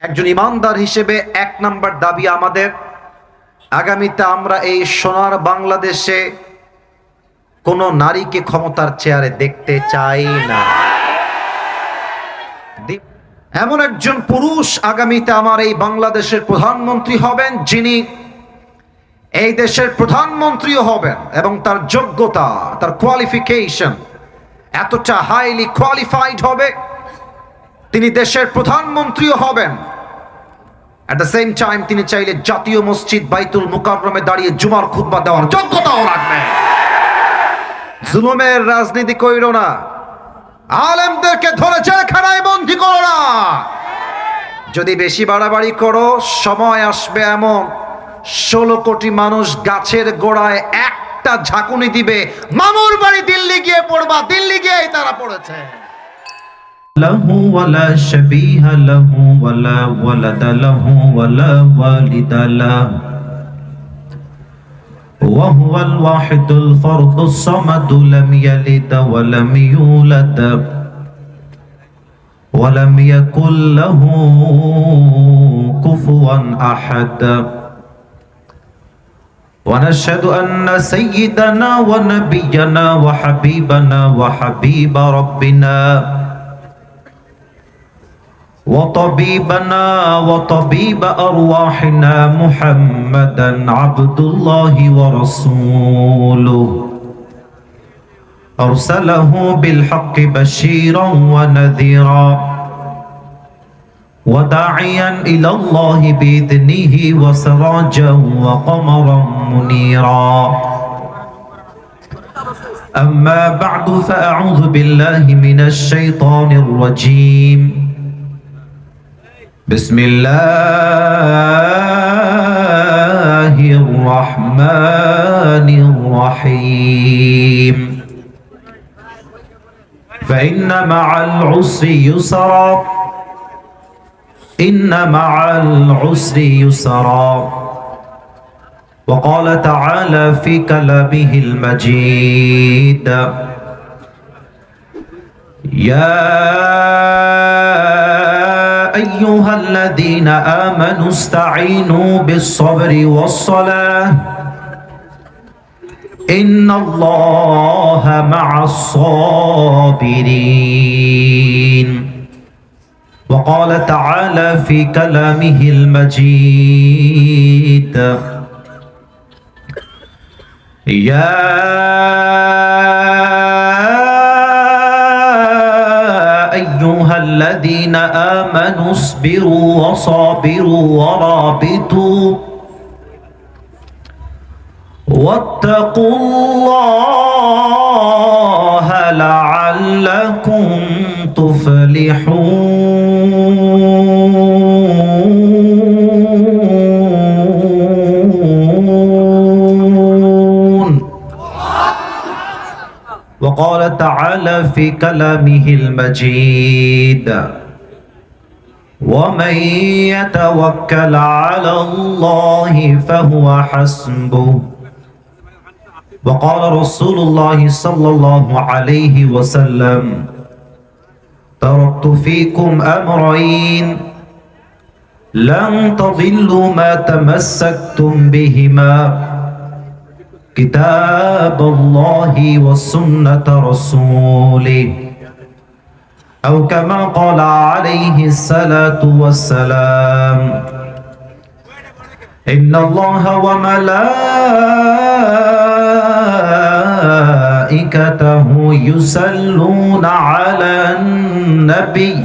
একজন ইমানদার হিসেবে এক নাম্বার দাবি আমাদের, আগামীতে আমরা এই সোনার বাংলাদেশে কোনো নারীকে ক্ষমতার চেয়ারে দেখতে চাই না। এমন একজন পুরুষ আগামীতে আমার এই বাংলাদেশের প্রধানমন্ত্রী হবেন, যিনি এই দেশের প্রধানমন্ত্রীও হবেন এবং তার যোগ্যতা, তার কোয়ালিফিকেশন এতটা হাইলি কোয়ালিফাইড হবে, তিনি দেশের প্রধানমন্ত্রীও হবেন। এট দ্য সেম টাইম তিনি চাইলে জাতীয় মসজিদ বাইতুল মুকাররমে দাঁড়িয়ে জুমার খুতবা দেওয়ার যোগ্যতাও রাখবেন। জুলুমের রাজনীতি কইরো না, আলেমদেরকে ধরে জেলখানায় বন্দী করো না। যদি বেশি বাড়াবাড়ি করো, সময় আসবে এমন 16 কোটি মানুষ গাছের গোড়ায় একটা ঝাঁকুনি দিবে, মামুর বাড়ি দিল্লি গিয়ে পড়বা, দিল্লি গিয়েই তারা পড়েছে। লাহু ওয়ালা শাবীহা লাহু ওয়ালা ওয়ালাদা লাহু ওয়ালা ওয়ালিদা লাহু ওয়া হুয়াল ওয়াহিদুল ফারদুস সামাদু লাম ইয়ালিদ ওয়া লাম ইউলাদ ওয়া লাম ইয়াকুল লাহু কুফুয়ান আহাদ। ونشهد أن سيدنا ونبينا وحبيبنا وحبيب ربنا وطبيبنا وطبيب أرواحنا محمدا عبد الله ورسوله أرسله بالحق بشيرا ونذيرا وداعيا إلى الله بإذنه وسراجا وقمرا منيرا. أما بعد فأعوذ بالله من الشيطان الرجيم. بسم الله الرحمن الرحيم. فإن مع العسر يسرا إن مع العسر يسرا. وقال تعالى في كلامه المجيد: يا أيها الذين آمنوا استعينوا بالصبر والصلاة إن الله مع الصابرين. وقال تعالى في كلامه المجيد: يا أيها الذين آمنوا اصبروا وصابروا ورابطوا واتقوا الله لعلكم تفلحون. وقال تعالى في كلامه المجيد: ومن يتوكل على الله فهو حسبه. وقال رسول الله صلى الله عليه وسلم: تركت فيكم أمرين لن تضلوا ما تمسكتم بهما كتاب الله وسنة رسوله أو كما قال عليه الصلاة والسلام: إن الله وملائكته يصلون على النبي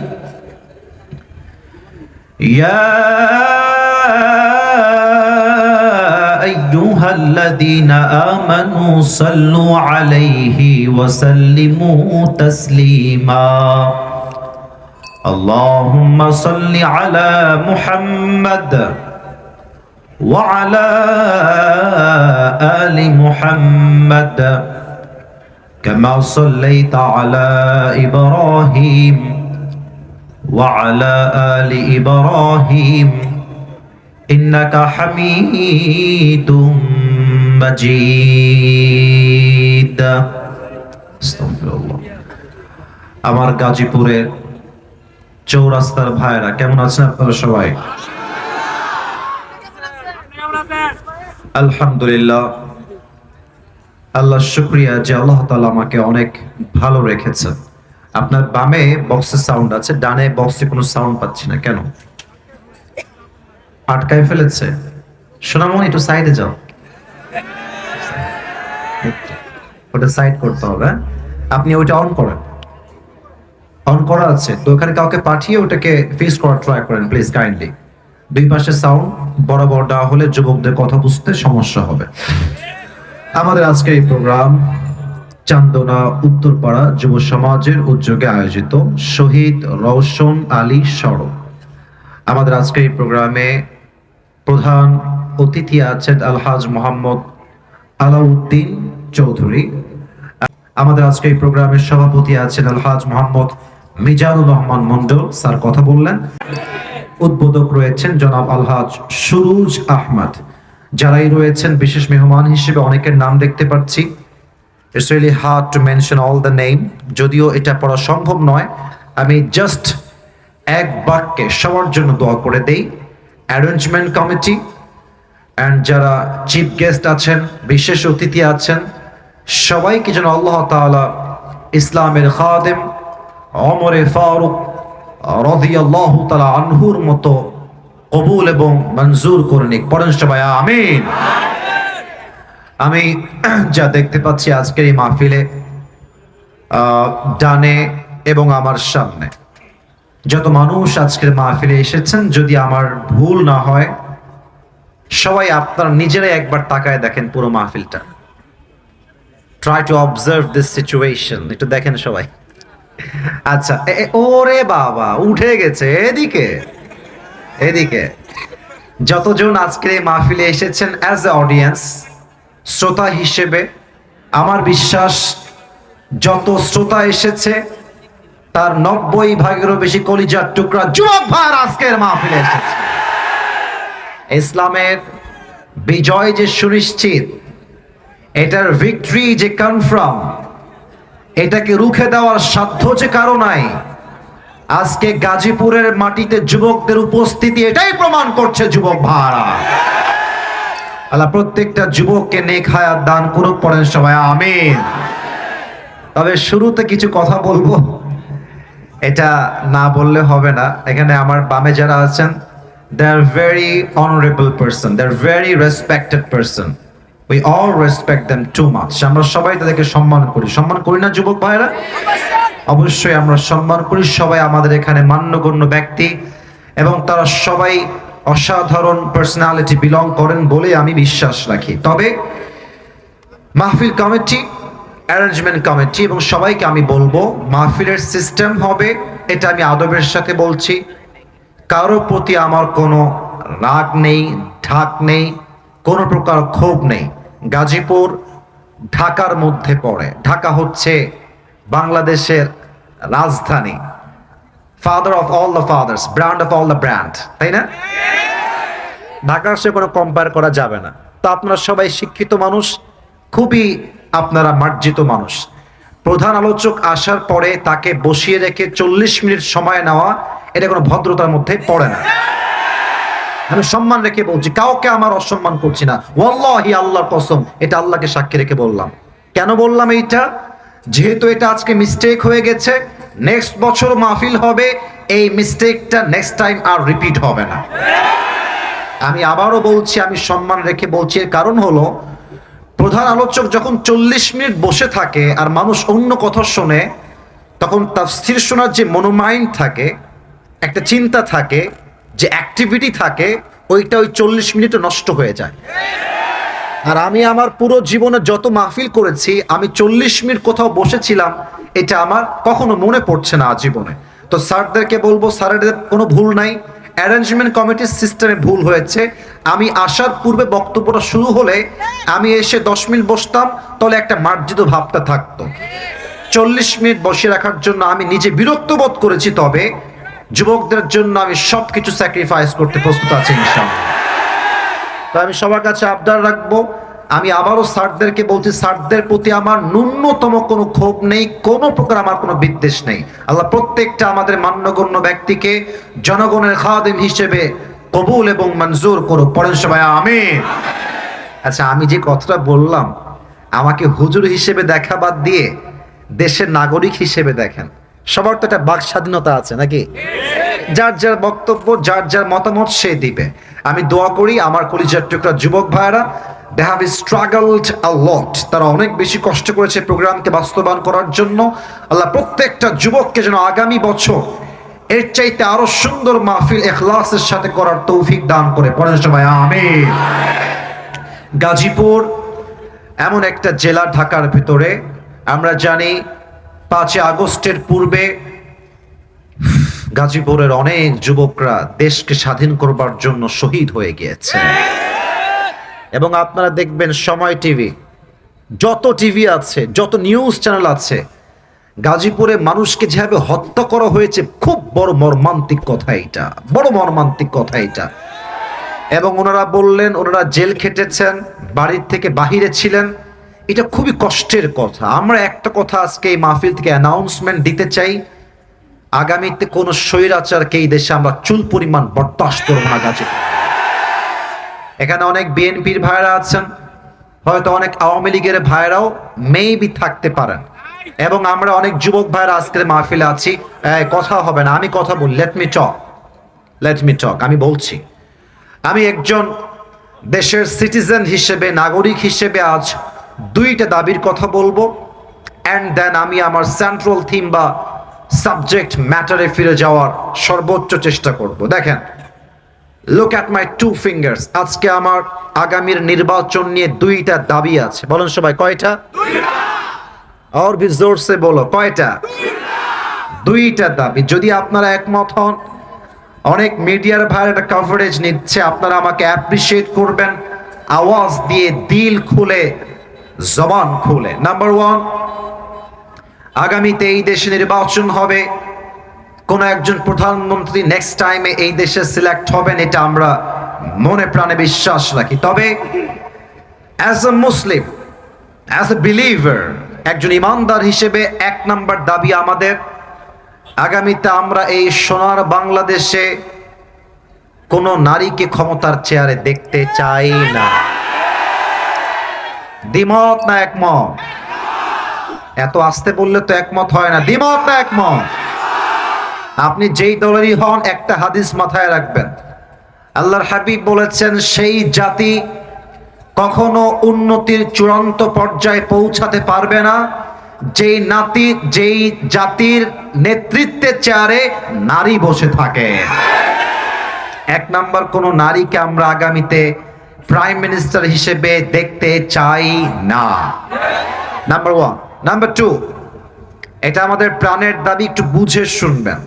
يا أيها الذين آمنوا صلوا عليه وسلموا تسليما. اللهم صل على محمد وعلى آل محمد كما صليت على إبراهيم وعلى آل إبراهيم إنك حميد مجيد. استغفر الله. আমার গাজীপুরের চৌরাস্তার ভাইরা, কেমন আছেন আপনারা সবাই? আলহামদুলিল্লাহ, আল্লাহ শুকরিয়া যে আল্লাহ তাআলা আমাকে অনেক ভালো রেখেছে। আপনার বামে বক্সের সাউন্ড আছে, ডানে বক্সে কোনো সাউন্ড পাচ্ছি না, কেন? আটকায় ফেলেছে? সোনামণি একটু সাইডে যাও, ওটা সাইড করতে হবে। আপনি ওইটা অন করেন, অন করা আছে তো ওখানে কাউকে পাঠিয়ে ওটাকে ফিক্স করার ট্রাই করেন প্লিজ কাইন্ডলি। দুই পাশে সাউন্ড বরাবর দেওয়া হলে যুবকদের কথা বুঝতে সমস্যা হবে। আমাদের আজকের এই প্রোগ্রাম চান্দনা উত্তরপাড়া যুব সমাজের উদ্যোগে আয়োজিত শহীদ রওশন আলী সড়ক। আমাদের আজকের এই প্রোগ্রামে প্রধান অতিথি আছেন আলহাজ মোহাম্মদ আলাউদ্দিন চৌধুরী। আমাদের আজকে এই প্রোগ্রামের সভাপতি আছেন আলহাজ মোহাম্মদ মিজানুর রহমান মন্ডল, স্যার কথা বললেন। উদ্বোধক রয়েছেন জনাব আলহাজ সুরুজ আহমদ। যারাই রয়েছেন বিশেষ মেহমান হিসেবে অনেকের নাম দেখতে পাচ্ছি। It's really hard to mention all the name, যদিও এটা পড়া সম্ভব নয়। আমি জাস্ট এক বাক্যে সবার জন্য দোয়া করে দেই। অ্যারেঞ্জমেন্ট কমিটি অ্যান্ড যারা চিফ গেস্ট আছেন, বিশেষ অতিথি আছেন, সবাইকে যেন আল্লাহ তাআলা ইসলামের খাদেম ওমরে ফারুক রাদিয়াল্লাহু তাআলা আনহুর মতো কবুল এবং মঞ্জুর করে নিক। পড়েন সবাই আমিন। আমি যা দেখতে পাচ্ছি আজকের এই মাহফিলে ডানে এবং আমার সামনে যত মানুষ আজকের মাহফিলে এসেছেন, যদি আমার ভুল না হয় সবাই আপনারা নিজেরাই একবার তাকায় দেখেন পুরো মাহফিলটা। Try to observe this situation, একটু দেখেন সবাই। আচ্ছা, ওরে বাবা উঠে গেছে এদিকে এদিকে। যতজন আজকের এই মাহফিলে এসেছেন অ্যাজ এ অডিয়েন্স, শ্রোতা হিসেবে, আমার বিশ্বাস যত শ্রোতা এসেছে তার 90% বেশি কলিজার টুকরা যুবক ভাইয়ের আজকের মাহফিলে এসেছে। ইসলামের বিজয় যে সুনিশ্চিত, এটার ভিক্টরি যে কনফার্ম, এটাকে রুখে দেওয়ার সাধ্য যে কারো নাই, আজকে গাজীপুরের মাটিতে যুবকদের উপস্থিতি এটাই প্রমাণ করছে। যুবক ভাইরা, আল্লাহ প্রত্যেকটা যুবককে নেক হায়াত দান করুক। পড়েন সবাই আমিন। তবে শুরুতে কিছু কথা বলবো, এটা না বললে হবে না। এখানে আমার বামে যারা আছেন, they are very honorable person, they are very respected person, we all respect them too much. আমরা সবাই তাদেরকে সম্মান করি, সম্মান করি না যুবক ভাইরা? অবশ্যই আমরা সম্মান করি। সবাই আমাদের এখানে মান্যগণ্য ব্যক্তি এবং তারা সবাই অসাধারণ পার্সোনালিটি বিলং করেন বলে আমি বিশ্বাস রাখি। তবে মাহফিল কমিটি, অ্যারেঞ্জমেন্ট কমিটি এবং সবাইকে আমি বলবো, মাহফিলের সিস্টেম হবে, এটা আমি আদবের সাথে বলছি। কারোর প্রতি আমার কোনো রাগ নেই, ঢাক নেই, কোনো প্রকার ক্ষোভ নেই। গাজীপুর ঢাকার মধ্যে পড়ে। ঢাকা হচ্ছে বাংলাদেশের রাজধানী, father of all the father's, brand of all the brand, তাই না? ঢাকার সাথে কোনো কম্পেয়ার করা যাবে না। তো আপনারা সবাই শিক্ষিত মানুষ, খুবই আপনারা মার্জিত মানুষ। প্রধান আলোচক আসার পরে তাকে বসিয়ে রেখে 40 মিনিট সময় নেওয়া, এটা কোনো ভদ্রতার মধ্যে পড়ে না। আমি সম্মান রেখে বলছি, কাউকে আমার অসম্মান করছি না। ওয়াল্লাহি, আল্লাহর কসম, এটা আল্লাহকে সাক্ষী রেখে বললাম। কেন বললাম এইটা? যেহেতু এটা আজকে মিস্টেক হয়ে গেছে, নেক্সট বছর মাহফিল হবে, এই মিস্টেকটা নেক্সট টাইম আর রিপিট হবে না। আমি আবারও বলছি, আমি সম্মান রেখে বলছি। এর কারণ হলো, প্রধান আলোচক যখন 40 মিনিট বসে থাকে আর মানুষ অন্য কথা শোনে, তখন তাফসীর শোনার যে মনোমাইন্ড থাকে, একটা চিন্তা থাকে, যে অ্যাক্টিভিটি থাকে, ওইটা ওই 40 মিনিটে নষ্ট হয়ে যায়। আর আমি আমার পুরো জীবনে যত মাহফিল করেছি, আমি 40 মিনিট কোথাও বসেছিলাম এটা আমার কখনো মনে পড়ছে না আজীবনে। তো স্যারদেরকে বলবো, স্যারেদের কোনো ভুল নাই, অ্যারেঞ্জমেন্ট কমিটির সিস্টেমে ভুল হয়েছে। আমি আসার পূর্বে বক্তব্যটা শুরু হলে আমি এসে 10 মিনিট বসতাম, তাহলে একটা মার্জিত ভাবটা থাকতো। 40 মিনিট বসে রাখার জন্য আমি নিজে বিরক্ত বোধ করেছি। তবে যুবকদের জন্য আমি সবকিছু স্যাক্রিফাইস করতে প্রস্তুত আছি ইনশাআল্লাহ। তো আমি সবার কাছে আবদার রাখবো, আমি আবারও স্যারদেরকে বলছি, স্যারদের প্রতি আমার ন্যূনতম কোনো ক্ষোভ নেই, কোনো প্রকার আমার কোনো বিদ্বেষ নেই। আল্লাহ প্রত্যেকটা আমাদের মান্যগণ্য ব্যক্তিকে জনগণের খাদেম হিসেবে কবুল এবং মঞ্জুর করুক। পড়েন সবাই আমিন। আচ্ছা, আমি যে কথাটা বললাম, আমাকে হুজুর হিসেবে দেখা বাদ দিয়ে দেশের নাগরিক হিসেবে দেখেন। সবার তো একটা বাক স্বাধীনতা আছে নাকি? যার যার বক্তব্য, যার যার মতামত সে দিবে। আমি দোয়া করি আমার কলিজার টুকরা যুবক ভাইরা, they have struggled a lot, তারা অনেক বেশি কষ্ট করেছে প্রোগ্রামকে বাস্তবায়ন করার জন্য। আল্লাহ প্রত্যেকটা যুবককে যেন আগামী বছর এর চাইতে আরো সুন্দর মাহফিল ইখলাসের সাথে করার তৌফিক দান করে। পড়েন সবাই আমিন। গাজীপুর এমন একটা জেলা ঢাকার ভিতরে, আমরা জানি 5 আগস্টের পূর্বে গাজীপুরের অনেক যুবকরা দেশকে স্বাধীন করবার জন্য শহীদ হয়ে গিয়েছে। এবং আপনারা দেখবেন সময় টিভি, যত টিভি আছে, যত নিউজ চ্যানেল আছে, গাজীপুরে মানুষকে যেভাবে হত্যা করা হয়েছে, খুব বড় মর্মান্তিক কথা এটা, বড় মর্মান্তিক কথা এটা। এবং ওনারা বললেন ওনারা জেল খেটেছেন, বাড়ির থেকে বাহিরে ছিলেন, এটা খুবই কষ্টের কথা। আমরা একটা কথা আজকে এই মাহফিল থেকে অ্যানাউন্সমেন্ট দিতে চাই, আগামীতে কোন স্বৈরাচারকে এই দেশে আমরা চুল পরিমাণ বরদাস্ত করব না। গাজীপুর এখানে অনেক বিএনপির ভাইরা আছেন, হয়তো অনেক আওয়ামী লীগের ভাইরাও মেবি থাকতে পারেন, এবং আমরা অনেক যুবক ভাইরা আজকের মাহফিলে আছি। কথা হবে না, আমি কথা বলি, লেট মি টক। আমি বলছি, আমি একজন দেশের সিটিজেন হিসেবে, নাগরিক হিসেবে আজ 2টা দাবির কথা বলবো, অ্যান্ড দেন আমি আমার সেন্ট্রাল থিম বা সাবজেক্ট ম্যাটারে ফিরে যাওয়ার সর্বোচ্চ চেষ্টা করব। দেখেন, লুক অ্যাট মাই 2 ফিঙ্গার্স। আজকে আমার আগামীর নির্বাচন নিয়ে 2টা দাবি আছে। বলেন সবাই, কয়টা? আর ভি জোর সে বলো, কয়টা? 2টা দাবি। যদি আপনারা একমত হন, অনেক মিডিয়ার ভাইয়ের একটা কভারেজ নিচ্ছে, আপনারা আমাকে অ্যাপ্রিসিয়েট করবেন আওয়াজ দিয়ে, দিল খুলে, জবান খুলে। নাম্বার 1, আগামীতে এই দেশে নির্বাচন হবে, কোন একজন প্রধানমন্ত্রী নেক্সট টাইমে এই দেশে সিলেক্ট হবেন, এটা আমরা মনে প্রাণে বিশ্বাস রাখি। তবে as a Muslim, as a believer, একজন ইমানদার হিসেবে 1 নাম্বার দাবি আমাদের, আগামীতে আমরা এই সোনার বাংলাদেশে কোন নারীকে ক্ষমতার চেয়ারে দেখতে চাই না। দ্বিমত না একমত? এত আস্তে বললে তো একমত হয় না। দ্বিমত না একমত? আপনি যেই দলেরই হন, একটা হাদিস মাথায় রাখবেন। আল্লাহর হাবিব বলেছেন, সেই জাতি কখনো উন্নতির চূড়ান্ত পর্যায়ে পৌঁছাতে পারবে না যেই জাতির নেতৃত্বের চেয়ারে নারী বসে থাকে। 1 নাম্বার, কোন নারীকে আমরা আগামীতে প্রাইম মিনিস্টার হিসেবে দেখতে চাই না। নাম্বার 1। নাম্বার 2, এটা আমাদের প্রাণের দাবি, একটু বুঝে শুনবেন।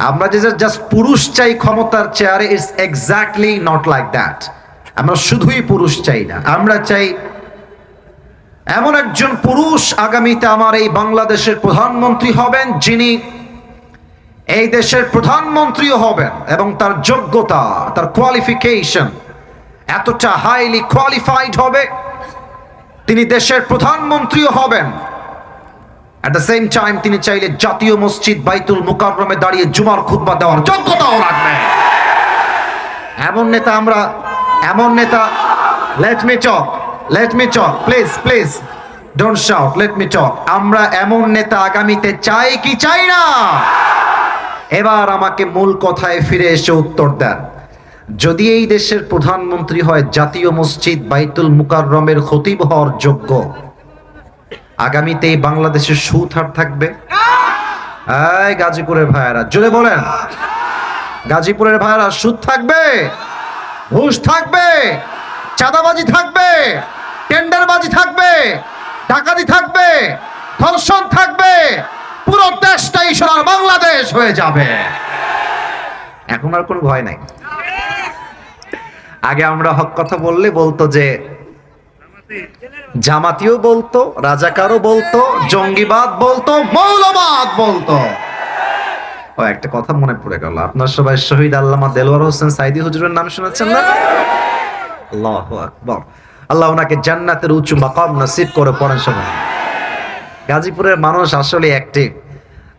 আমরা যে জাস্ট পুরুষ চাই ক্ষমতার চেয়ারে, it's exactly not like that. আমরা শুধুই পুরুষ চাই না, আমরা চাই এমন একজন পুরুষ আগামীতে আমার এই বাংলাদেশের প্রধানমন্ত্রী হবেন, যিনি এই দেশের প্রধানমন্ত্রীও হবেন এবং তার যোগ্যতা, তার কোয়ালিফিকেশন এতটা হাইলি কোয়ালিফাইড হবে, তিনি দেশের প্রধানমন্ত্রীও হবেন। এট দ্য সেম টাইম তিনি চাইলে জাতীয় মসজিদ বাইতুল মুকাররমে দাঁড়িয়ে জুমার খুতবা দেওয়ার যোগ্যতাও রাখবেন। এমন নেতা, let me talk, please don't shout, let me talk। আমরা এমন নেতা আগামীতে চাই কি চাই না? এবার আমাকে মূল কথায় ফিরে এসে উত্তর দেন। যদি এই দেশের প্রধানমন্ত্রী হয় জাতীয় মসজিদ বাইতুল মুকাররমের খতিব হওয়ার যোগ্য, আগামীতে এই বাংলাদেশের সুদ আর থাকবে? এই গাজীপুরের ভাইয়েরা জোরে বলেন, গাজীপুরের ভাইয়েরা সুদ থাকবে? ঘুষ থাকবে? চাঁদাবাজি থাকবে? টেন্ডারবাজি থাকবে? ডাকাতি থাকবে? ধর্ষণ থাকবে? পুরো দেশটাই সোনার বাংলাদেশ হয়ে যাবে। এখন আর কোনো ভয় নাই। আগে আমরা হক কথা বললে বলতো যে জামাতিও বলতো, রাজাকারও বলতো, জঙ্গিবাদ বলতো, মৌলবাদ বলতো। ও একটা কথা মনে পড়ে গেল, আপনার সবাই শহীদ আল্লামা দেলোয়ার হোসেন সাইদি হুজুরের নাম শুনেছেন না? আল্লাহু আকবার। আল্লাহ ওনাকে জান্নাতের উঁচু মাকাম নসিব করে পড়েন সবাই। গাজীপুরের মানুষ আসলে অ্যাক্টিভ।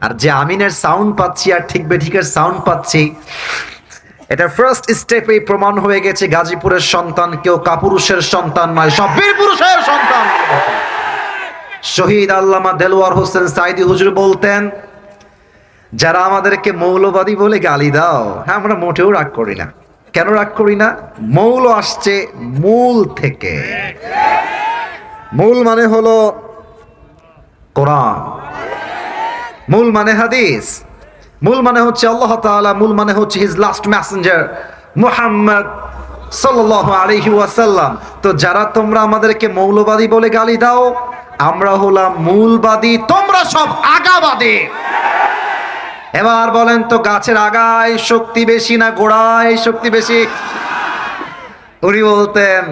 আর যে আমিনের সাউন্ড পাচ্ছি আর ঠিক বেঠিকের সাউন্ড পাচ্ছি, এটা ফার্স্ট স্টেপেই প্রমাণ হয়ে গেছে গাজীপুরের সন্তান কেউ কাপুরুষের সন্তান নয়, সব বীর পুরুষের সন্তান। শহীদ আল্লামা দেলোয়ার হোসেন সাইদি হুজুর বলতেন, যারা আমাদেরকে মৌলবাদী বলে গালি দাও, হ্যাঁ আমরা মোটেও রাগ করি না। কেন রাগ করি না? মৌল আসছে মূল থেকে। মূল মানে হলো কোরআন, মূল মানে হাদিস, মূল মানে হচ্ছে আল্লাহ তাআলা, মূল মানে হচ্ছে হিজ লাস্ট মেসেঞ্জার মুহাম্মদ সাল্লাল্লাহু আলাইহি ওয়াসাল্লাম। তো যারা তোমরা আমাদেরকে মৌলবাদী বলে গালি দাও, আমরা হলাম মূলবাদী, তোমরা সব আগাবাদী। এবার বলেন তো, গাছের আগায় শক্তি বেশি না গোড়ায় শক্তি বেশি? উনি বলতেন,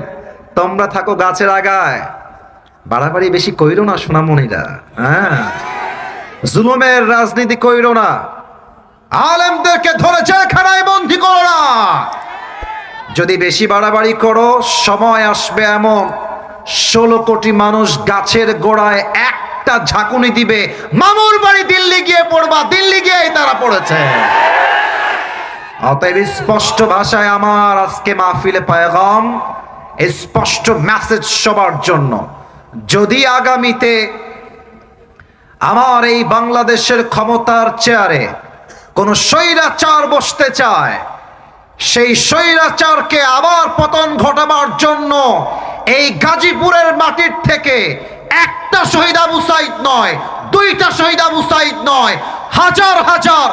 তোমরা থাকো গাছের আগায়, বাড়াবাড়ি বেশি কইরো না সোনামণিরা, হ্যাঁ জুলুমের রাজনীতি কইরো না, আলেমদেরকে ধরে জেলখানায় বন্দী করো না। যদি বেশি বাড়াবাড়ি করো, সময় আসবে এমন 16 কোটি মানুষ গাছের গোড়ায় একটা ঝাঁকুনি দিবে, মামুর বাড়ি দিল্লি গিয়ে পড়বা, দিল্লি গিয়েই তারা পড়েছে। অতএব স্পষ্ট ভাষায় আমার আজকে মাহফিলে পায়গাম, স্পষ্ট মেসেজ সবার জন্য, যদি আগামীতে আমার এই বাংলাদেশের ক্ষমতার চেয়ারে কোন স্বৈরাচার বসতে চায়, সেই স্বৈরাচারকে আবার পতন ঘটাবার জন্য এই গাজীপুরের মাটির থেকে একটা শহীদ আবু সাঈদ নয়, দুইটা শহীদ আবু সাঈদ নয়, হাজার হাজার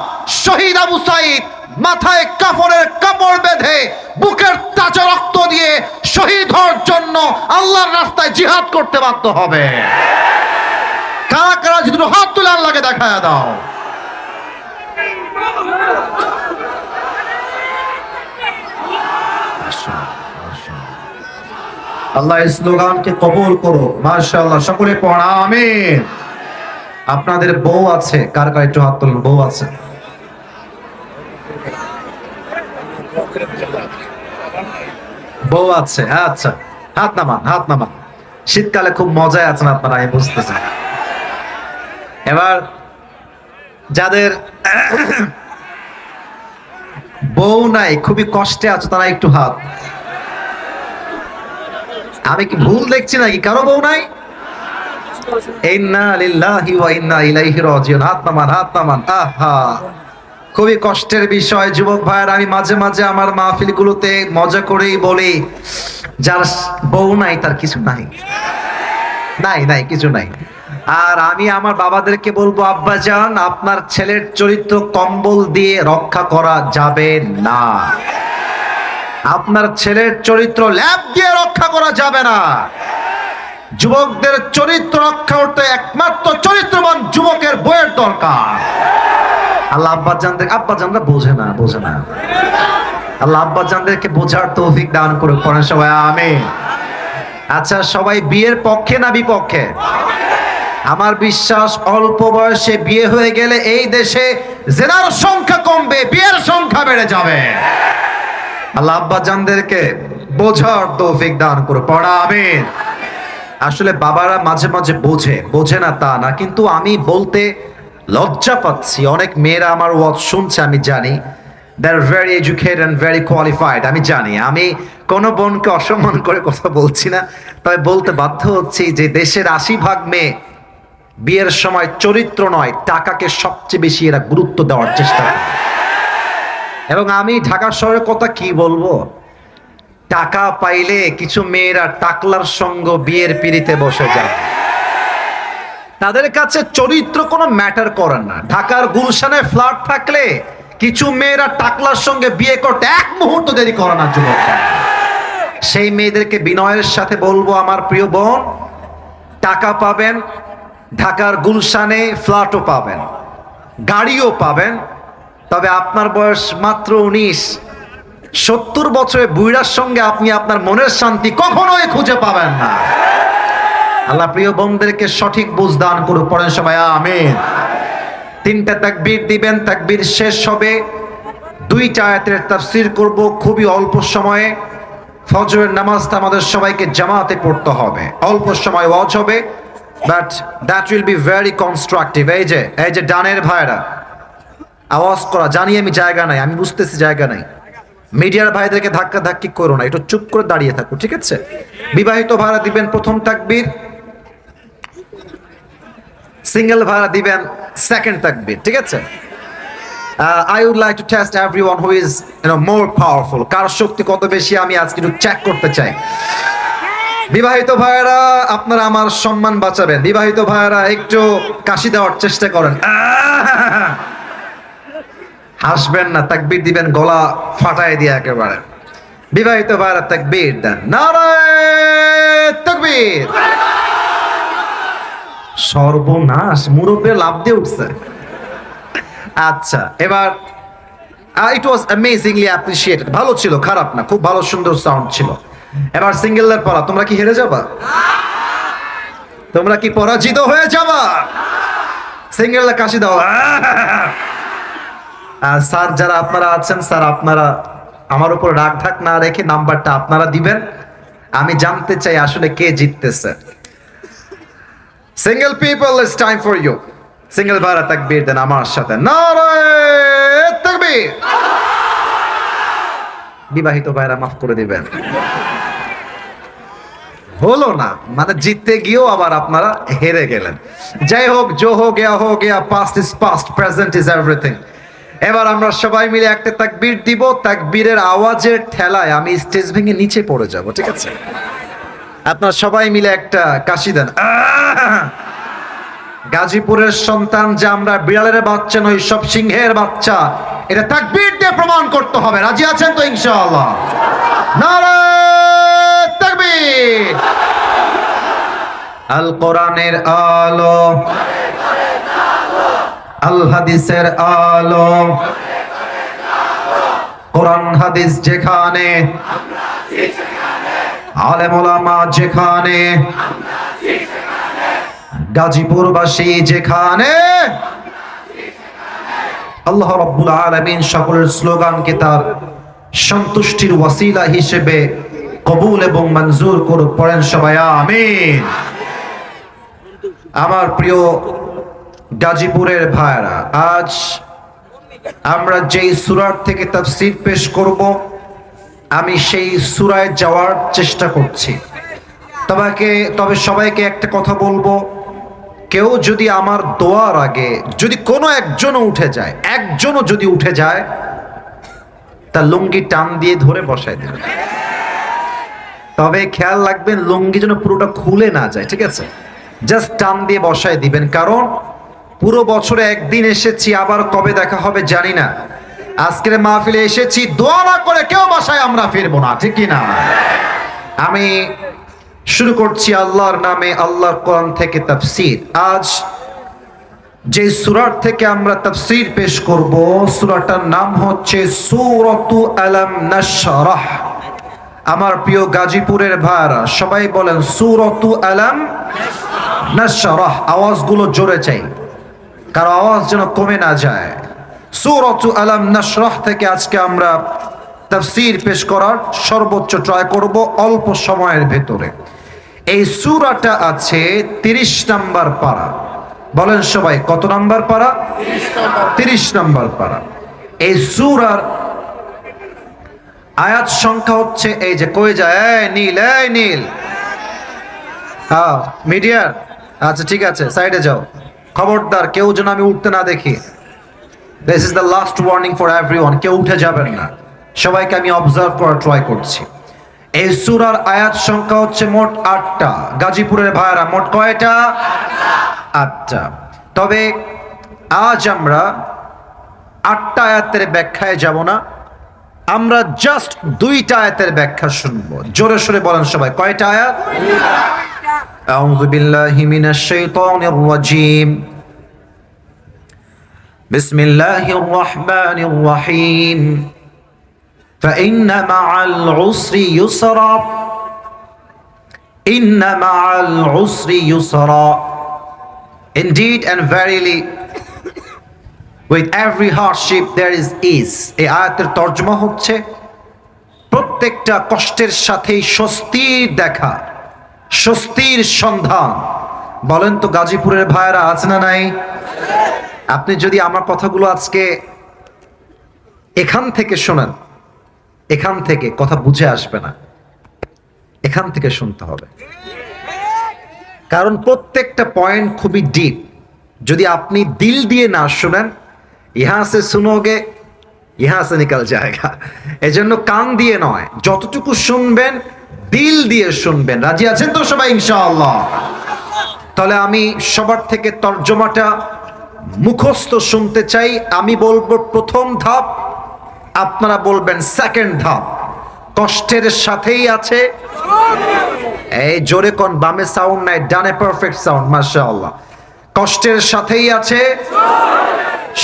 শহীদ আবু সাঈদ মাথায় কাফনের কাপড় বেঁধে বুকের তাজা রক্ত দিয়ে শহীদ হওয়ার জন্য আল্লাহর রাস্তায় জিহাদ করতে বাধ্য হবে। কারা কারা যদি হাত তুলে আল্লাহকে দেখায় দাও। আল্লাহ এই স্লোগানকে কবুল করো, মাশাআল্লাহ। সকলে পড়া আমিন। আপনাদের বউ আছে? কার কার একটু হাত তুলুন, বউ আছে? বউ আছে, আচ্ছা হাত নামান, হাত নামান। শীতকালে খুব মজায় আছেন আপনারা, আমি বুঝতেছি। এবার যাদের বউ নাই, খুবই কষ্টে আছো, তারা একটু হাত। আমি কি ভুল দেখছি নাকি? কারো বউ নাই? ইন্না লিল্লাহি ওয়া ইন্না ইলাইহি রাজিউন। হাত নামান, হাত নামান। আহা, খুবই কষ্টের বিষয় যুবক ভাইয়ের। আমি মাঝে মাঝে আমার মাহফিলগুলোতে মজা করেই বলি, যার বউ নাই তার কিছু নাই, নাই নাই কিছু নাই। আর আমি আমার বাবাদেরকে বলবো, আব্বাজান আপনার ছেলের চরিত্র কম্বল দিয়ে রক্ষা করা যাবে না, আপনার ছেলের চরিত্র ল্যাব দিয়ে রক্ষা করা যাবে না। যুবকদের চরিত্র রক্ষা করতে একমাত্র চরিত্রবান যুবকের বইয়ের দরকার। আল্লাহ আব্বাজানরা বোঝে না, বোঝে না। আল্লাহ আব্বাজানদেরকে বোঝার তৌফিক দান করে পড়েন সবাই আমিন। আচ্ছা, সবাই বিয়ের পক্ষে না বিপক্ষে? আমার বিশ্বাস অল্প বয়সে বিয়ে হয়ে গেলে এই দেশে জেনার সংখ্যা কমবে, বিয়ের সংখ্যা বেড়ে যাবে। আল্লাহ আব্বাজানদেরকে বোঝার তৌফিক দান করে পড়া আমিন। আসলে বাবারা মাঝে মাঝে বোঝে না তা না, কিন্তু আমি বলতে লজ্জা পাচ্ছি। অনেক মেয়েরা আমার ওয়াজ শুনছে, আমি জানি, they are very educated and very qualified. আমি জানি, আমি কোনো বোনকে অসম্মান করে কথা বলছি না, তবে বলতে বাধ্য হচ্ছি যে দেশের 80% মেয়ে বিয়ের সময় চরিত্র নয়, টাকাকে সবচেয়ে বেশি এরা গুরুত্ব দেওয়ার চেষ্টা করে। এবং আমি ঢাকা শহরের কথা কি বলবো, টাকা পাইলে কিছু মেয়েরা টাকলার সঙ্গ বিয়ের পিড়িতে বসে যায়। তাদের কাছে চরিত্র কোনো ম্যাটার করে না। ঢাকার গুলশানে ফ্ল্যাট থাকলে কিছু মেয়েরা টাকলার সঙ্গে বিয়ে করতে এক মুহূর্ত দেরি করে না যুবক। সেই মেয়েদেরকে বিনয়ের সাথে বলবো, আমার প্রিয় বোন, টাকা পাবেন, ঢাকার গুলশানে ফ্ল্যাটও পাবেন, গাড়িও পাবেন, তবে আপনার বয়স মাত্র 19। 70 বছরের বুইড়ার সঙ্গে আপনি আপনার মনের শান্তি কখনোই খুঁজে পাবেন না। আল্লাহ প্রিয় বোনদেরকে সঠিক বুঝ দান করুন, পড়েন সবাই আমিন। 3টা তাকবীর দিবেন, তাকবীর শেষ হবে, 2টা আয়াতের তাফসীর করব খুবই অল্প সময়ে। ফজরের নামাজটা আমাদের সবাইকে জামাতে পড়তে হবে। অল্প সময় ওয়াজ হবে, but that will be very constructive. এই যে ডানের ভাইরা আওয়াজ করা, জানি আমি জায়গা নাই, আমি বুঝতেছি জায়গা নাই। মিডিয়ার ভাইদেরকে ধাক্কা ধাক্কি করো না, একটু চুপ করে দাঁড়িয়ে থাকো, ঠিক আছে? বিবাহিত ভাইরা দিবেন প্রথম তাকবীর, সিঙ্গেল ভাইরা দিবেন সেকেন্ড তাকবীর, ঠিক আছে? I would like to test everyone who is more powerful. কার শক্তি কত বেশি আমি আজকে একটু চেক করতে চাই। বিবাহিত ভাইরা আপনারা আমার সম্মান বাঁচাবেন। বিবাহিত ভাইরা একটু কাশি দেওয়ার চেষ্টা করেন। হাসবেন না, তাকবীর দিবেন গলা ফাটায় দিয়ে একেবারে। বিবাহিত ভাইরা তাকবীর দেন, নারায়ে তাকবীর। সর্বনাশ, মুরব্বী লাভ দিয়ে উঠছে। আচ্ছা, এবার ইট ওয়াজ অ্যামেজিংলি অ্যাপ্রিশিয়েটেড। ভালো ছিল, খারাপ না, খুব ভালো সুন্দর সাউন্ড ছিল। এবার সিঙ্গেলদের পড়া, তোমরা কি হেরে যাবা? তোমরা কি পরাজিত হয়ে যাবা? সিঙ্গেলরা কাশি দাও। আর স্যার যারা আপনারা আছেন, স্যার আপনারা আমার উপর রাগ ঢাক না রেখে নাম্বারটা আপনারা দিবেন। আমি জানতে চাই আসলে কে জিততেছে। Single people, it's time for you. Single ভাইরা তাকবীর দেন আমার সাথে, নারায়ে তাকবীর। বিবাহিত ভাইরা মাফ করে দিবেন। হলো না, মানে জিততে গিয়েও আবার আপনারা হেরে গেলেন। যাই হোক, জো হো গেয়া, past is past, present is everything. এবার আমরা সবাই মিলে একটা তাকবীর দিব। তাকবীরের আওয়াজের ঠেলায় আমি স্টেজ ভেঙে নিচে পড়ে যাব, ঠিক আছে? আপনারা সবাই মিলে একটা কাশি দেন। গাজীপুরের সন্তান যে আমরা, বিড়ালের বাচ্চা নই, সব সিংহের বাচ্চা। এটা তাকবীর দিয়ে প্রমাণ করতে হবে। রাজি আছেন তো ইনশাআল্লাহ? নারায়ে তাকবীর। আল কোরআনের আলো, আল হাদিসের আলো, কোরআন হাদিস যেখানে, আলেম ওলামা যেখানে, গাজীপুরবাসী যেখানে, আল্লাহ রাব্বুল আলামিন সকলের স্লোগানকে তার সন্তুষ্টির ওয়াসিলা হিসেবে কবুল এবং মঞ্জুর করুক। পড়েন সবাই আমিন। আমার প্রিয় গাজীপুরের ভাইরা, আজ আমরা যেই সূরা থেকে তাফসীর পেশ করব, আমি সেই সূরায় যাওয়ার চেষ্টা করছি। তবে সবাইকে একটা কথা বলবো, কেউ যদি আমার দোয়ার আগে যদি কোনো একজনও উঠে যায়, তার লুঙ্গি টান দিয়ে ধরে বসায় দেবে। তবে খেয়াল রাখবেন লুঙ্গি যেন পুরোটা খুলে না যায়, ঠিক আছে? জাস্ট টান দিয়ে বসায় দিবেন, কারণ পুরো বছরে একদিন এসেছি, আবার কবে দেখা হবে জানি না। আজকের মাহফিলে এসেছি, দোয়া না করে কেউ বাসায় আমরা ফিরবো না, ঠিক কি না? আমি শুরু করছি আল্লাহর নামে, আল্লাহর কোরআন থেকে তাফসীর। আজ যে সূরার থেকে আমরা তাফসীর পেশ করব, সূরাটার নাম হচ্ছে সূরাতু আলাম নাশরাহ। আমার প্রিয় গাজীপুরের ভাইরা সবাই বলেন সূরাতু আলাম নাশরাহ। আওয়াজগুলো জোরে চাই, কারো আওয়াজ যেন কমে না যায়। সূরাতু আলাম নাশরাহ থেকে আজকে আমরা তাফসীর পেশ করার সর্বোচ্চ ট্রাই করব অল্প সময়ের ভেতরে। এই সূরাটা আছে 30 নাম্বার পারা। বলেন সবাই, কত নাম্বার পারা? 30 নাম্বার পারা। এই সূরার আয়াত সংখ্যা হচ্ছে, এই যে কই যায়, এই নীল, হ্যাঁ মিডিয়ার, আচ্ছা ঠিক আছে, সাইডে যাও। খবরদার কেউ যেন আমি উঠতে না দেখি। This is the last warning for everyone. কেউ উঠে যাবেন না, সবাইকে আমি অবজার্ভ করার ট্রাই করছি। এই সূরার আয়াত সংখ্যা হচ্ছে মোট 8টা। গাজীপুরের ভাইরা মোট কয়টা? 8টা। তবে আজ আমরা 8টা আয়াতের ব্যাখ্যায় যাব না, আমরা জাস্ট 2টা আয়াতের ব্যাখ্যা শুনবো। জোরে সোরে বলেন সবাই, কয়টা আয়াত? আউযু বিল্লাহি মিনাশ শাইতানির রাজীম। বিসমিল্লাহির রহমানির রহিম। فإن مع العسر يسرا إن مع العسر يسرا Indeed and verily with every hardship there is ease. এই আয়াতের তর্জমা হচ্ছে প্রত্যেকটা কষ্টের সাথেই স্বস্তির দেখা, স্বস্তির সন্ধান। বলেন তো গাজীপুরের ভাইয়েরা আছে না নাই? আপনি যদি আমার কথাগুলো আজকে এখান থেকে শোনেন, এখান থেকে কথা বুঝে আসবে না, এখান থেকে শুনতে হবে, কারণ প্রত্যেকটা পয়েন্ট খুবই ডিপ। যদি আপনি দিল দিয়ে না শুনেন, ইহা সে শুনোগে ইহা সে নিকাল জায়গা। এজন্য কান দিয়ে নয়, যতটুকু শুনবেন দিল দিয়ে শুনবেন। রাজি আছেন তো সবাই ইনশাআল্লাহ? তাহলে আমি সবার থেকে তর্জমাটা মুখস্থ শুনতে চাই। আমি বলবো প্রথম ধাপ, আপনারা বলবেন সেকেন্ড ধাপ। কষ্টের সাথেই আছে, এই জোরে কোন, বামে সাউন্ড নাই, ডানে পারফেক্ট সাউন্ড, মাশাআল্লাহ। কষ্টের সাথেই আছে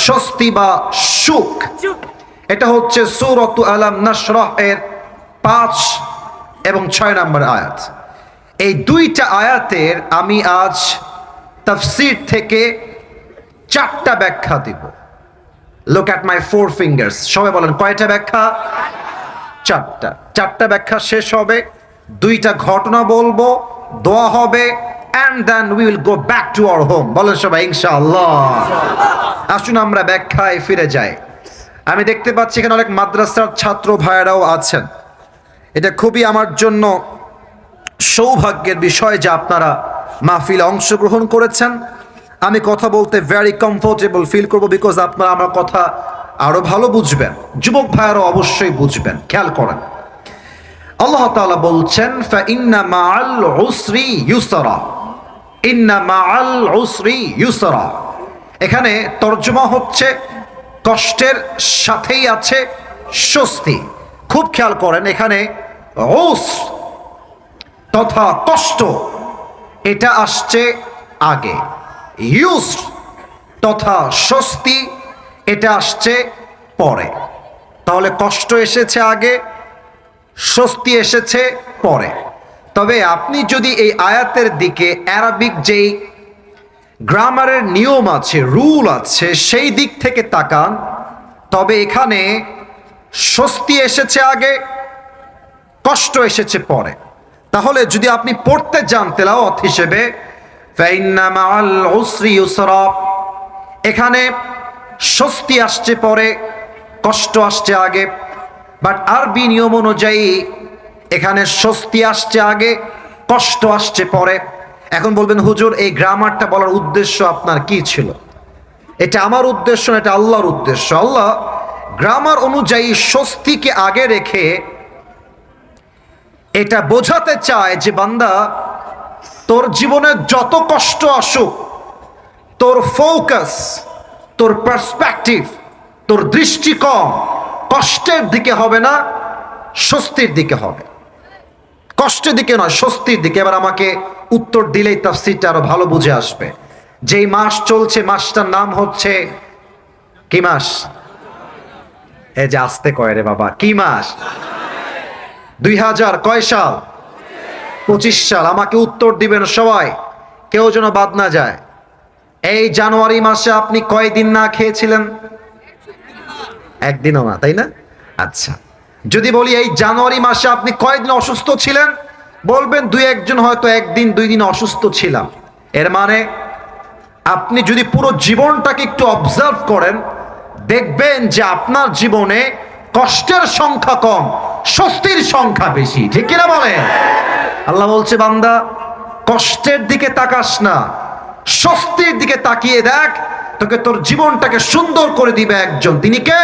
স্বস্তি বা সুখ। এটা হচ্ছে সূরাতু আলাম নাশরাহ এর 5 এবং 6 নম্বর আয়াত। এই দুইটা আয়াতের আমি আজ তাফসীর থেকে 4টা ব্যাখ্যা দিব। Look at my 4 fingers. সবাই বলেন কয়টা ব্যাখ্যা? 4টা। 4টা ব্যাখ্যা শেষ হবে, 2টা ঘটনা বলবো, দোয়া হবে, and then we will go back to our home। বলেন সবাই ইনশাআল্লাহ। আসুন আমরা ব্যাখ্যায় ফিরে যাই। আমি দেখতে পাচ্ছি এখানে অনেক মাদ্রাসার ছাত্র ভাইয়েরাও আছেন। এটা খুবই আমার জন্য সৌভাগ্যের বিষয় যে আপনারা মাহফিলে অংশগ্রহণ করেছেন। আমি কথা বলতে ভেরি কমফোর্টেবল ফিল করব, বিকজ আপনারা আমার কথা আরো ভালো বুঝবেন। যুবক ভাইয়ারও অবশ্যই বুঝবেন। খেয়াল করেন, আল্লাহ তাআলা বলছেন ফাইন্না মাআল উসরি ইউসরা, ইন্না মাআল উসরি ইউসরা। এখানে তরজমা হচ্ছে কষ্টের সাথেই আছে স্বস্তি। খুব খেয়াল করেন, এখানে উসর তথা কষ্ট এটা আসছে আগে, ইউসর তথা স্বস্তি এটা আসছে পরে। তাহলে কষ্ট এসেছে আগে, স্বস্তি এসেছে পরে। তবে আপনি যদি এই আয়াতের দিকে অ্যারাবিক যেই গ্রামারের নিয়ম আছে, রুল আছে, সেই দিক থেকে তাকান, তবে এখানে স্বস্তি এসেছে আগে, কষ্ট এসেছে পরে। তাহলে যদি আপনি পড়তে যান তেলাওয়াত হিসেবে, ফাইন্না মাআল উসরি ইউসরা, এখানে স্বস্তি আসছে পরে, কষ্ট আসছে আগে। বাট আরবি নিয়ম অনুযায়ী এখানে স্বস্তি আসছে আগে, কষ্ট আসছে পরে। এখন বলবেন হুজুর এই গ্রামারটা বলার উদ্দেশ্য আপনার কি ছিল? এটা আমার উদ্দেশ্য না, এটা আল্লাহর উদ্দেশ্য। আল্লাহ গ্রামার অনুযায়ী স্বস্তিকে আগে রেখে এটা বোঝাতে চায় যে বান্দা, তোর জীবনে যত কষ্ট আসুক, তোর ফোকাস, তোর পার্সপেক্টিভ, তোর দৃষ্টিকোণ কষ্টের দিকে হবে না, স্বস্তির দিকে হবে। কষ্টের দিকে নয়, স্বস্তির দিকে। এবার আমাকে উত্তর দিলেই তাফসীরটা আরো ভালো বুঝে আসবে। যেই মাস চলছে, মাসটার নাম হচ্ছে কি মাস? এই যে আসতে কয় রে বাবা, কি মাস? 2000 কয় সাল? 25 সাল। আমাকে উত্তর দিবেন সবাই, কেউ যেন বাদ না যায়। এই জানুয়ারি মাসে আপনি কয়দিন না খেয়েছিলেন? একদিনও না, তাই না? আচ্ছা, যদি বলি এই জানুয়ারি মাসে আপনি কয়দিন অসুস্থ ছিলেন, বলবেন 2-1 জন হয়তো 1-2 দিন অসুস্থ ছিলাম। এর মানে আপনি যদি পুরো জীবনটাকে একটু অবজার্ভ করেন, দেখবেন যে আপনার জীবনে কষ্টের সংখ্যা কম, স্বস্তির সংখ্যা বেশি। ঠিক কিনা বলেন? আল্লাহ বলছে বান্দা, কষ্টের দিকে তাকাস না, স্বস্তির দিকে তাকিয়ে দেখ, তোকে তোর জীবনটাকে সুন্দর করে দিবে একজন। তিনি কে?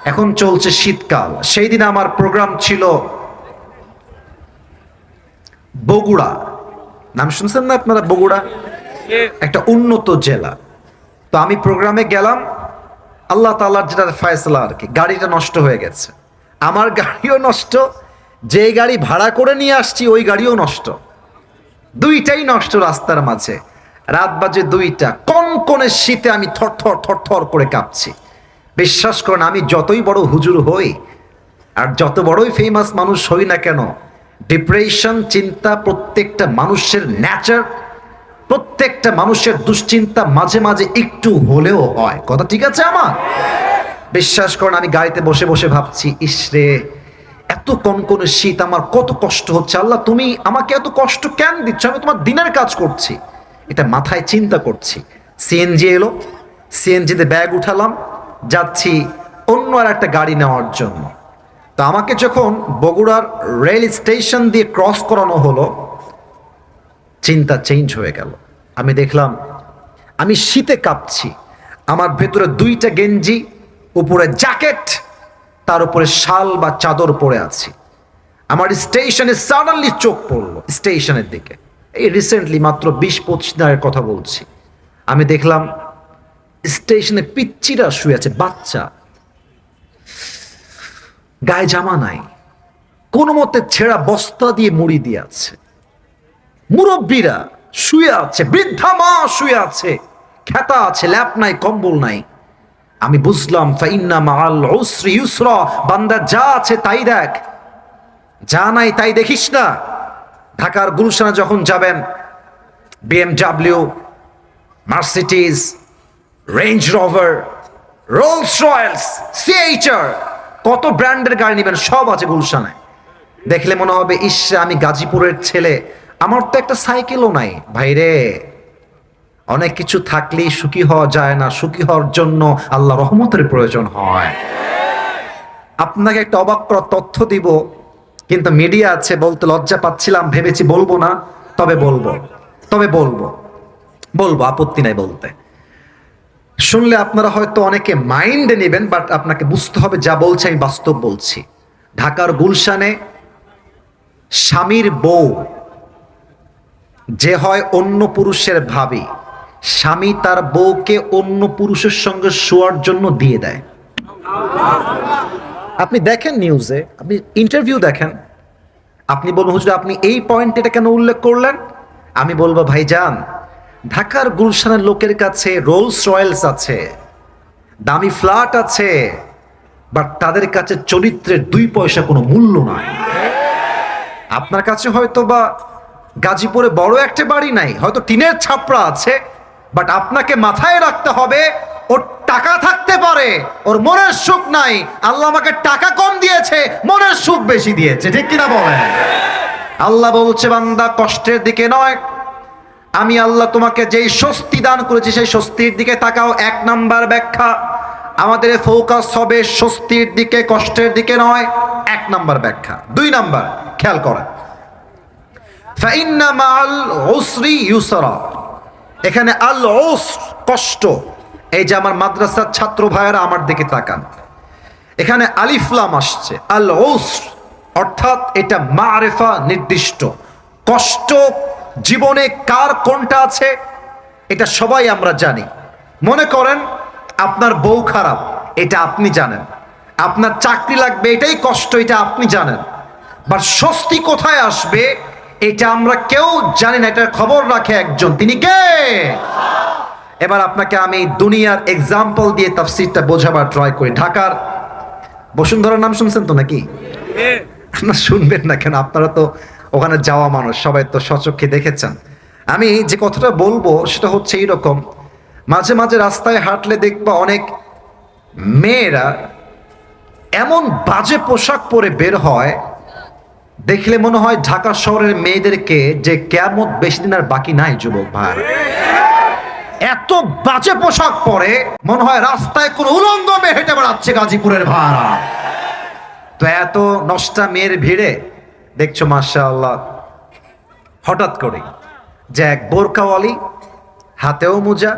এখন চলছে শীতকাল। সেই দিন আমার প্রোগ্রাম ছিল বগুড়া। নাম শুনছেন না আপনারা? বগুড়া একটা উন্নত জেলা। তো আমি প্রোগ্রামে গেলাম, আল্লাহ তাআলার যেটা ফয়সালা আর কি, গাড়িটা নষ্ট হয়ে গেছে। আমার গাড়িও নষ্ট, যেই গাড়ি ভাড়া করে নিয়ে আসছি ওই গাড়িও নষ্ট। দুইটাই নষ্ট রাস্তার মাঝে। রাত বাজে 2টা, কনকনে শীতে আমি থরথর থরথর করে কাঁপছি। বিশ্বাস করেন, আমি যতই বড় হুজুর হই আর যত বড়ই ফেমাস মানুষ হই না কেন, ডিপ্রেশন, চিন্তা প্রত্যেকটা মানুষের ন্যাচার, প্রত্যেকটা মানুষের দুশ্চিন্তা মাঝে মাঝে একটু হলেও হয়। কথা ঠিক আছে আমার? বিশ্বাস করেন, আমি গাড়িতে বসে বসে ভাবছি, ইসরে এত কনকনে শীত, আমার কত কষ্ট হচ্ছে, আল্লাহ তুমি আমাকে এত কষ্ট কেন দিচ্ছ? আমি তোমার দিনের কাজ করছি। এটা মাথায় চিন্তা করছি। সিএনজি এলো, সিএনজিতে ব্যাগ উঠালাম, যাচ্ছি অন্য আর একটা গাড়ি নেওয়ার জন্য। তো আমাকে যখন বগুড়ার রেল স্টেশন দিয়ে ক্রস করানো হলো, চিন্তা চেঞ্জ হয়ে গেল। আমি দেখলাম আমি শীতে কাঁপছি, আমার ভেতরে 2টা গেঞ্জি, উপরে জ্যাকেট, তার উপরে শাল বা চাদর পরে আছি। আমার স্টেশনে সাডেনলি চোখ পড়লো স্টেশনের দিকে। এই রিসেন্টলি মাত্র 20-25 দিনের কথা বলছি। আমি দেখলাম স্টেশনে পিচ্চিরা শুয়ে আছে, বাচ্চা, গায়ে জামা নাই, কোনো মতে ছেঁড়া বস্তা দিয়ে মুড়ি দিয়ে আছে। মুরব্বীরা শুয়ে আছে, বৃদ্ধা মা শুয়ে আছে, খেতা আছে, ল্যাপ নাই, কম্বল নাই। আমি বুঝলাম ফাইন্না মাআল উসরি ইউসরা, বান্দা যা আছে তাই দেখ, যা নাই তাই দেখিস না। ঢাকার গুলশানে যখন যাবেন, BMW, Mercedes, range rover, Rolle's Royals, C-HR, কত ব্র্যান্ডের গাড়ি নেবেন, সব আছে গুলশানে। দেখলে মনে হবে ইস, আমি গাজীপুরের ছেলে, আমার তো একটা সাইকেলও নাই। ভাইরে, অনেক কিছু থাকলেই সুখী হওয়া যায় না, সুখী হওয়ার জন্য আল্লাহ রহমতের প্রয়োজন হয়। আপনাকে একটা অবাক করার তথ্য দিব, কিন্তু মিডিয়া আছে বলতে লজ্জা পাচ্ছিলাম, ভেবেছি বলবো না, তবে বলবো, আপত্তি নাই বলতে। শুনলে আপনারা হয়তো অনেকে মাইন্ডে নেবেন, বাট আপনাকে বুঝতে হবে যা বলছি আমি বাস্তব বলছি। ঢাকার গুলশানে স্বামীর বউ যে হয় অন্য পুরুষের ভাবি, স্বামী তার বউকে অন্য পুরুষের সঙ্গে শোয়ার জন্য দিয়ে দেয়। আপনি দেখেন নিউজে, আপনি ইন্টারভিউ দেখেন, আপনি বলবেন হুজুর আপনি এই পয়েন্ট এটা কেন উল্লেখ করলেন? আমি বলবো ভাইজান, ঢাকার গুলশানের লোকের কাছে রোলস রয়েলস আছে, দামি ফ্ল্যাট আছে, বাট তাদের কাছে চরিত্রের 2 পয়সা কোনো মূল্য নাই। আপনার কাছে হয়তো বা গাজীপুরে বড় একটা বাড়ি নাই, হয়তো টিনের ছাপরা আছে, বাট আপনাকে মাথায় রাখতে হবে ওর টাকা থাকতে পারে, ওর মনের সুখ নাই। আল্লাহ আমাকে টাকা কম দিয়েছে, মনের সুখ বেশি দিয়েছে, ঠিক কিনা বলেন? আল্লাহ বলছে বান্দা কষ্টের দিকে নয়, আমি আল্লাহ তোমাকে যেই স্বস্তি দান করেছি সেই স্বস্তির দিকে তাকাও। 1 নাম্বার ব্যাখ্যা, আমাদের ফোকাস হবে স্বস্তির দিকে, কষ্টের দিকে নয়। 1 নাম্বার ব্যাখ্যা। 2 নাম্বার খেয়াল করেন, ফাইন্না মাআল উসরি ইউসরা, এখানে আল উসর কষ্ট। এই যে আমার মাদ্রাসার ছাত্র ভাইয়েরা আমার দিকে তাকান, এখানে আলিফ লাম আসছে, আল উসর অর্থাৎ এটা মারিফা, নির্দিষ্ট। কষ্ট জীবনে কার কোনটা আছে এটা সবাই আমরা জানি। মনে করেন আপনার বউ খারাপ, এটা আপনি জানেন, আপনার চাকরি লাগবে, এটাই কষ্ট, এটা আপনি জানেন। বাট স্বস্তি কোথায় আসবে এটা আমরা কেউ জানি না, এটার খবর রাখে একজন, তিনি কে? এবার আপনাকে আমি দুনিয়ার এক্সাম্পল দিয়ে তাফসীরটা বোঝাবার ট্রাই করি। ঢাকার বসুন্ধরার নাম শুনছেন তো নাকি? আপনারা শুনবেন না কেন, আপনারা তো ওখানে যাওয়া মানুষ, সবাই তো স্বচক্ষে দেখেছেন। আমি যে কথাটা বলবো সেটা হচ্ছে এইরকম, মাঝে মাঝে রাস্তায় হাঁটলে দেখবা অনেক মেয়েরা এমন বাজে পোশাক পরে বের হয়, দেখলে মনে হয় ঢাকা শহরের মেয়েদেরকে যে কিয়ামত বেশি দিন আর বাকি নাই। যুবক ভাই, এত বাজে পোশাক পরে মনে হয় রাস্তায় কোন উলঙ্গ মেয়ে হেঁটে বেড়াচ্ছে গাজীপুরের ভাড়া। তো এত নষ্টা মেয়ের ভিড়ে দেখছো মাশাআল্লাহ, হঠাৎ করে যে এক বোরকাওয়ালি, হাতেও মোজা,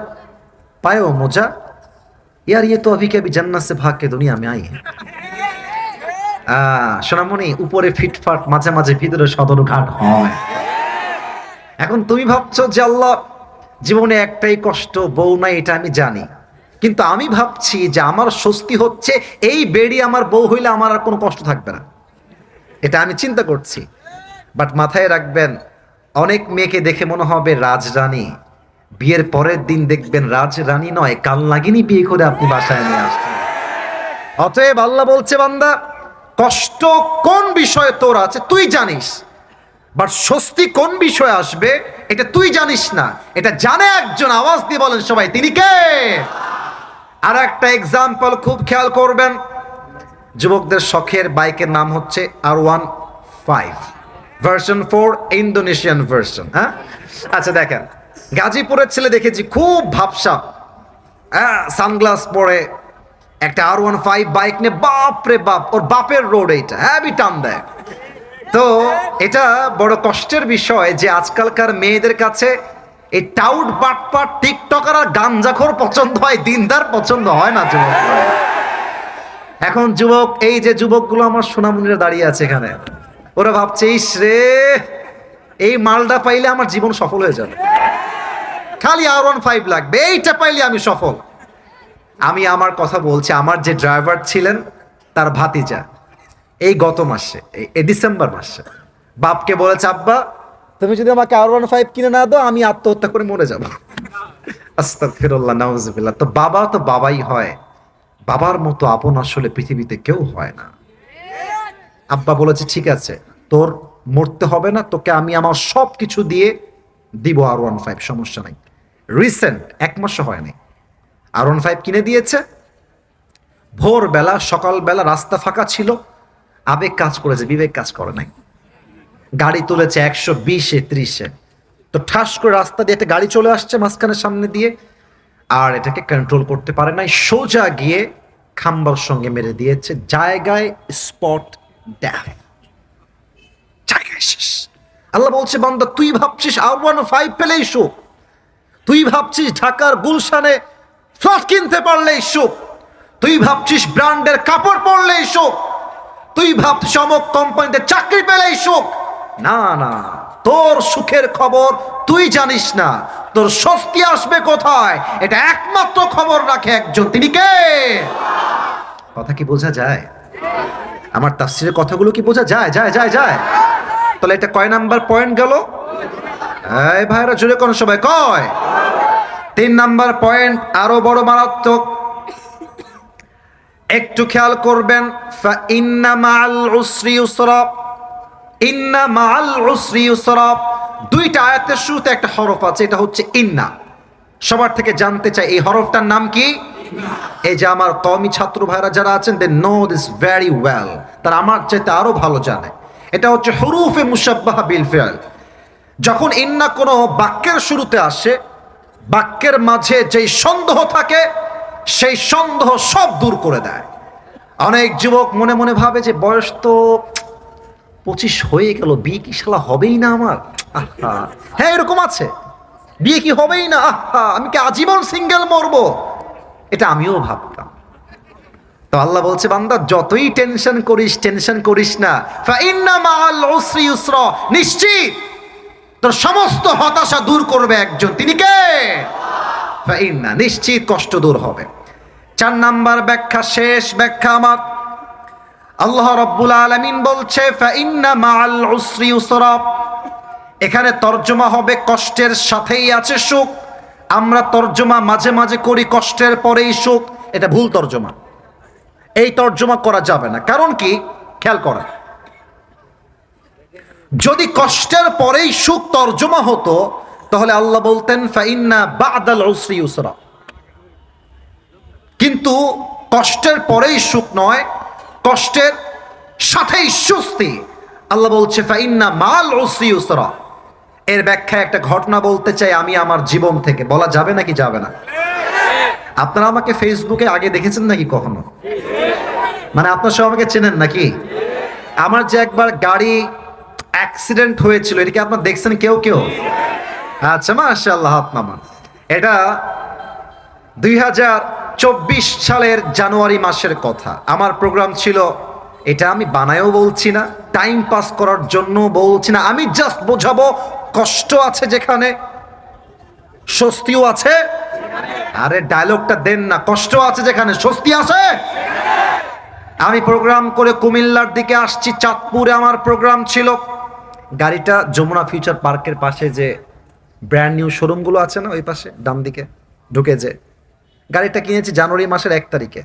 পায়েও মোজা, यार ये तो अभी के अभी जन्नत से भाग के दुनिया में आई है। সোনামণি, উপরে ফিটফাট, মাঝে মাঝে ভিতরে সদরঘাট হয়। এখন তুমি ভাবছো যে আল্লাহ জীবনে একটাই কষ্ট, বউ নাই, এটা আমি জানি, কিন্তু আমি ভাবছি যে আমার স্বস্তি হচ্ছে এই বেড়ি আমার বউ হইলে আমার আর কোনো কষ্ট থাকবে না, এটা আমি চিন্তা করছি। বাট মাথায় রাখবেন, অনেক মেয়েকে দেখে মনে হবে রাজরানী, বিয়ের পরের দিন দেখবেন রাজরানী নয়, কাল লাগিনি বিয়ে করে আপনি বাসায় নিয়ে আসছেন। অতএব আল্লাহ বলছে বান্দা, কষ্ট কোন বিষয়ে তোর আছে তুই জানিস, বাট স্বস্তি কোন বিষয়ে আসবে এটা তুই জানিস না, এটা জানে একজন। আওয়াজ দিয়ে বলেন সবাই, তিনি কে? আর একটা এক্সাম্পল খুব খেয়াল করবেন, যুবকদের শখের বাইকের নাম হচ্ছে R15 ভার্সন 4 ইন্দোনেশিয়ান ভার্সন। হ্যাঁ, আচ্ছা দেখেন, গাজীপুরের ছেলে দেখেছি খুব ভাবসাব, হ্যাঁ, সানগ্লাস পরে একটা R15 বাইক নিয়ে, বাপ রে বাপ, ওর বাপের রোড এইটা, হ্যাভি টান দেয়। তো এটা বড় কষ্টের বিষয় যে আজকালকার মেয়েদের কাছে এই টাউট বাটপাট টিকটকার আর গাঞ্জাখোর পছন্দ হয়, দিনদার পছন্দ হয় না যুবক। এখন যুবক, এই যে যুবকগুলো আমার সোনামণিরা দাঁড়িয়ে আছে এখানে, ওরা ভাবছে ইস রে, এই মালটা পাইলে আমার জীবন সফল হয়ে যাবে, খালি R15 লাগবে, এইটা পাইলে আমি সফল। আমি আমার কথা বলছি, আমার যে ড্রাইভার ছিলেন তার ভাতিজা এই গত মাসে, এই ডিসেম্বর মাসে বাপকে বলেছে, আব্বা তুমি যদি আমাকে R15 কিনে না দাও আমি আত্মহত্যা করে মরে যাব। আস্তাগফিরুল্লাহ, নাউজুবিল্লাহ। তো বাবা তো বাবাই হয়, বাবার মতো আপন আসলে পৃথিবীতে কেউ হয় না। আব্বা বলেছে ঠিক আছে, তোর মরতে হবে না, তোকে আমি আমার সব কিছু দিয়ে দিব R15, সমস্যা নাই। রিসেন্ট 1 মাসও হয়নি, R15 কিনে দিয়েছে। ভোরবেলা সকালবেলা রাস্তা ফাঁকা ছিল, আবেগ কাজ করেছে, বিবেক কাজ করে নাই। গাড়ি তুলেছে 120-এ 30-এ, তো ঠাস করে রাস্তা দিয়ে একটা গাড়ি চলে আসছে মাঝখানের সামনে দিয়ে, আর এটাকে কন্ট্রোল করতে পারে নাই, সোজা গিয়ে খাম্বার সঙ্গে মেরে দিয়েছে, জায়গায় স্পট ডেথ, জায়গায় শেষ। আল্লাহ বলছে, বান্দা তুই ভাবছিস R15 পেলেই সুখ, তুই ভাবছিস ঢাকার গুলশানে ফ্ল্যাট কিনতে পারলেই সুখ, তুই ভাবছিস ব্র্যান্ডের কাপড় পরলেই সুখ, তুই ভাবছিস অমুক কোম্পানিতে চাকরি পেলেই সুখ। না না, তোর সুখের খবর তুই জানিস না, তোর স্বস্তি আসবে কোথায় এটা একমাত্র খবর রাখে একজন, তিনি কে? কথা কি বোঝা যায়? আমার তাফসীরের কথাগুলো কি বোঝা যায়? যায় যায় যায়। তাহলে এটা কয় নাম্বার পয়েন্ট গেল? এই ভাইরা জুড়ে কোন সবাই কয়? 3 নাম্বার পয়েন্ট আরো বড় মারাত্মক, একটু খেয়াল করবেন। ফা ইন্না মাআল উসরি ইউসরা, ইন্না মাআল উসরি ইউসরা, 2টা আয়াতের শুরুতে একটা হরফ আছে, এটা হচ্ছে ইন্না। সবার থেকে জানতে চাই এই হরফটার নাম কি? এই যে আমার কওমি ছাত্র ভাইরা যারা আছেন, they know this very well, তারা আমার চাইতে আরো ভালো জানে। এটা হচ্ছে হুরুফে মুশাব্বাহা বিল ফিআল। যখন ইন্না কোনো বাক্যের শুরুতে আসে, বাক্যের মাঝে যেই সন্দেহ থাকে সেই সন্দেহ সব দূর করে দেয়। অনেক যুবক মনে মনে ভাবে যে বয়স তো 25 হয়ে গেল, বিয়ে কি শালা হবেই না আমার, আহা। হ্যাঁ, এরকম আছে, বিয়ে কি হবেই না, আহা, আমি কি আজীবন সিঙ্গেল মরবো, এটা আমিও ভাবতাম। তো আল্লাহ বলছে, বান্দা যতই টেনশন করিস না, ফা ইন্না মাআল উসরি ইউসরা, নিশ্চিত তোর সমস্ত হতাশা দূর করবে একজন, তিনি কে? ফা ইন্না, নিশ্চিত কষ্ট দূর হবে। 4 নাম্বার ব্যাখ্যা, শেষ ব্যাখ্যা আমার, আল্লাহ রাব্বুল আলামিন বলছে ফা ইন্না মাআল উসরি ইউসরা, এখানে তরজমা হবে কষ্টের সাথেই আছে সুখ। আমরা তরজমা মাঝে মাঝে করি কষ্টের পরেই সুখ, এটা ভুল তরজমা, এই তরজমা করা যাবে না। কারণ কি, খেয়াল করা, যদি কষ্টের পরেই সুখ তরজমা হতো তাহলে আল্লাহ বলতেন ফা ইন্না বা'দাল উসরি ইউসরা, কিন্তু কষ্টের পরেই সুখ নয়, কষ্টের সাথেই স্বস্তি। আল্লাহ বলছে ফা ইন্না মা'আল উসরি ইউসরা। এর ব্যাখ্যা একটা ঘটনা বলতে চাই আমি আমার জীবন থেকে, বলা যাবে নাকি যাবে না? আপনারা আমাকে ফেসবুকে আগে দেখেছেন নাকি কখনো? মানে আপনারা সব আমাকে চেনেন নাকি? আমার যে একবার গাড়ি অ্যাক্সিডেন্ট হয়েছিল, এটা কি আপনারা দেখছেন কেউ কেউ? আচ্ছা, মাশাআল্লাহ, হাত নামান। এটা 2024 সালের জানুয়ারি মাসের কথা। আমার প্রোগ্রাম ছিল, এটা আমি বানায়ও বলছি না, টাইম পাস করার জন্য বলছি না, আমি জাস্ট বোঝাবো কষ্ট আছে যেখানে স্বস্তিও আছে। আরে ডায়লগটা দেন না, কষ্ট আছে যেখানে স্বস্তি আছে। আমি প্রোগ্রাম করে কুমিল্লার দিকে আসছি, চাঁদপুরে আমার প্রোগ্রাম ছিল। গাড়িটা যমুনা ফিউচার পার্কের পাশে যে ব্র্যান্ড নিউ শোরুমগুলো আছে না, ওই পাশে ডান দিকে ঢুকে যে গাড়িটা কিনেছি জানুয়ারি মাসের 1 তারিখে।